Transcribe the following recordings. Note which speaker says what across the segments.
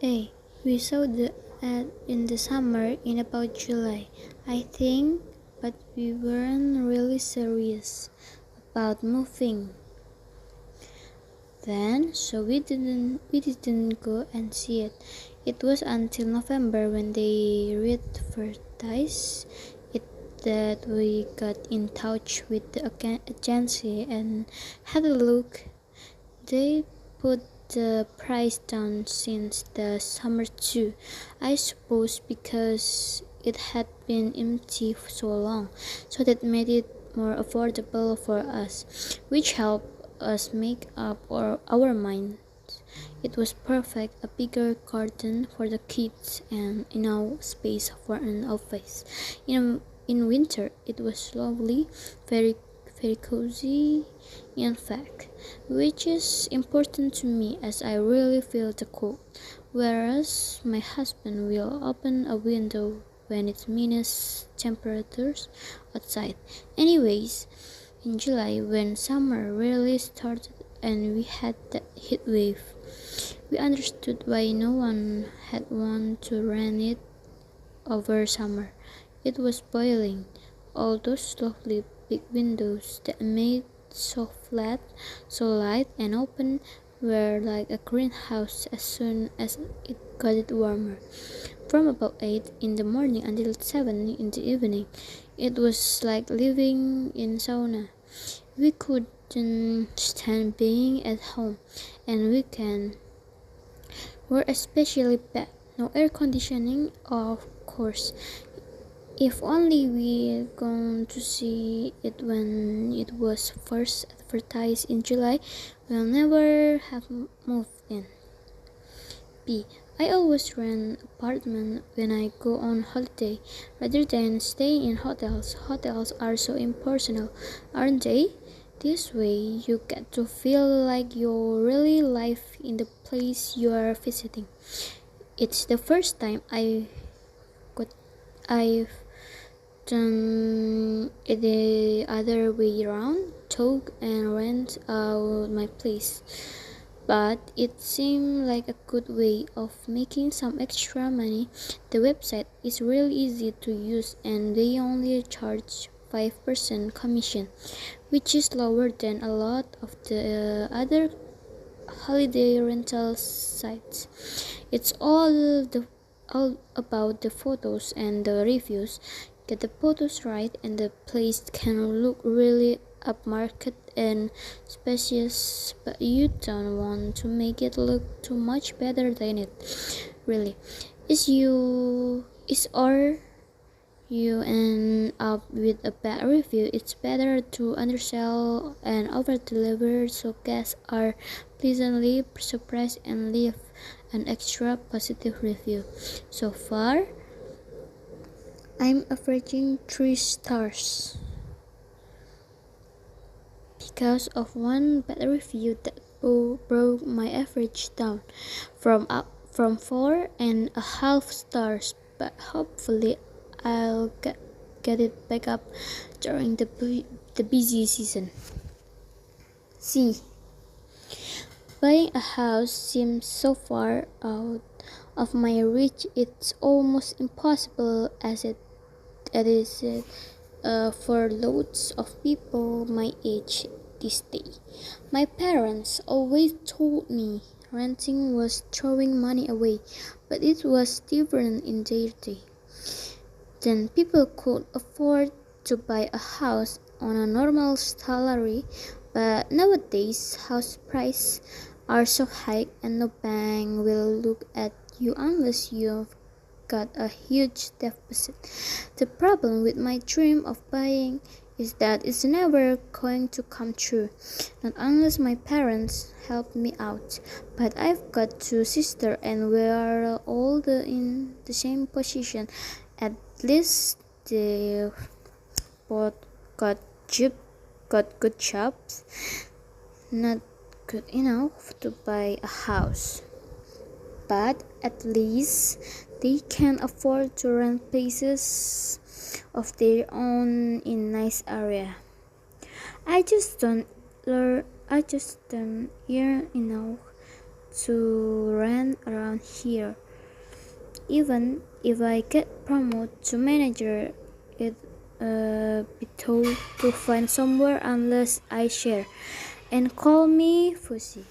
Speaker 1: Hey, we saw the ad in the summer in about July, I think, but we weren't really serious about moving then, so we didn't go and see it. It was until November when they re-advertised it that we got in touch with the agency and had a look. They put the price down since the summer too, I suppose because it had been empty for so long, so that made it more affordable for us, which helped us make up our minds. It was perfect, a bigger garden for the kids and enough space for an office. In winter, it was lovely, very very cozy, in fact, which is important to me as I really feel the cold. Whereas my husband will open a window when it's minus temperatures outside. Anyways, in July, when summer really started and we had that heat wave, we understood why no one had wanted to rent it over summer. It was boiling. All those lovely big windows that made so flat, so light and open were like a greenhouse as soon as it got it warmer. From about 8 in the morning until 7 in the evening, it was like living in sauna. We couldn't stand being at home, and weekends were especially bad. No air conditioning, of course. If only we'd gone to see it when it was first advertised in July, we'll never have moved in. B. I always rent apartment when I go on holiday rather than staying in hotels. Hotels are so impersonal, aren't they? This way you get to feel like you really live in the place you are visiting. It's the first time got I've done it the other way around, took and rent out my place. But it seemed like a good way of making some extra money. The website is really easy to use and they only charge 5% commission, which is lower than a lot of the other holiday rental sites. It's all about the photos and the reviews. Get the photos right and the place can look really upmarket and spacious, but you don't want to make it look too much better than it really is, or you end up with a bad review. It's better to undersell and over-deliver so guests are pleasantly surprised and leave an extra positive review. So far, I'm averaging 3 stars because of one bad review that broke my average down from 4.5 stars, but hopefully I'll get it back up during the busy season. C. Buying a house seems so far out of my reach. It's almost impossible as it is for loads of people my age this day. My parents always told me renting was throwing money away, but it was different in their day. Then people could afford to buy a house on a normal salary, but nowadays house prices are so high and no bank will look at you unless you've got a huge deficit. The problem with my dream of buying is that it's never going to come true, not unless my parents help me out. But I've got two sisters and we're all in the same position. At least they both got job, got good jobs, not good enough to buy a house, but at least they can afford to rent places of their own in nice area. I just don't earn enough to rent around here. Even if I get promoted to manager, it be told to find somewhere unless I share and call me fussy.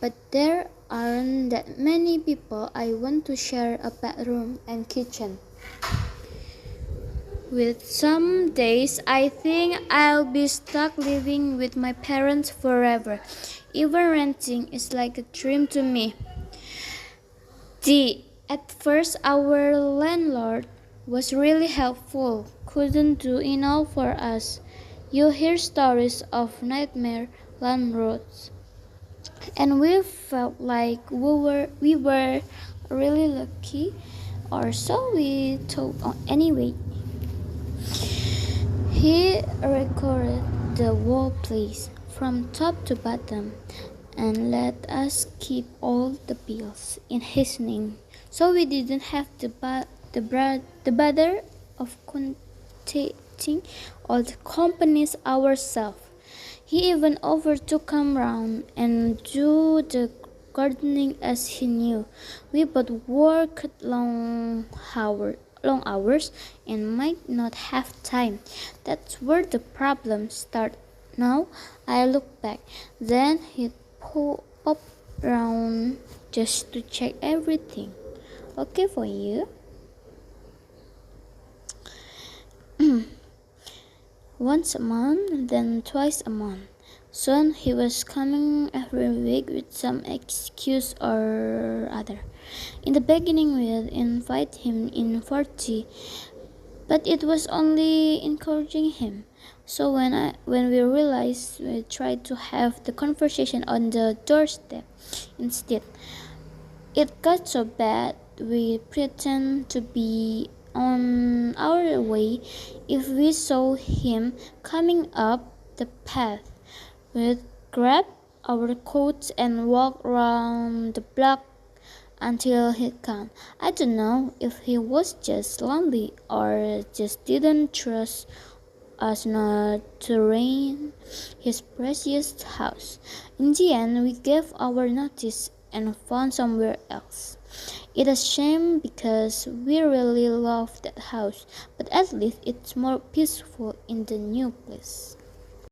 Speaker 1: But there aren't that many people I want to share a bedroom and kitchen with. Some days I think I'll be stuck living with my parents forever. Even renting is like a dream to me. At first our landlord was really helpful, couldn't do enough for us. You hear stories of nightmare landlords, and we felt like we were really lucky, or so we thought. Anyway, he recorded the whole place from top to bottom and let us keep all the bills in his name, so we didn't have the bother of contacting all the companies ourselves. He even offered to come round and do the gardening as he knew we both worked long hours and might not have time. That's where the problem started. Now I look back. Then he popped round just to check everything. Okay for you? Once a month, then twice a month. Soon he was coming every week with some excuse or other. In the beginning, we'd invite him in for tea, but it was only encouraging him. So when we realized, we tried to have the conversation on the doorstep instead. It got so bad we pretend to be on our way. If we saw him coming up the path, we'd grab our coats and walk round the block until he'd come. I don't know if he was just lonely or just didn't trust us not to rent his precious house. In the end, we gave our notice and found somewhere else. It's a shame because we really love that house, but at least it's more peaceful in the new place.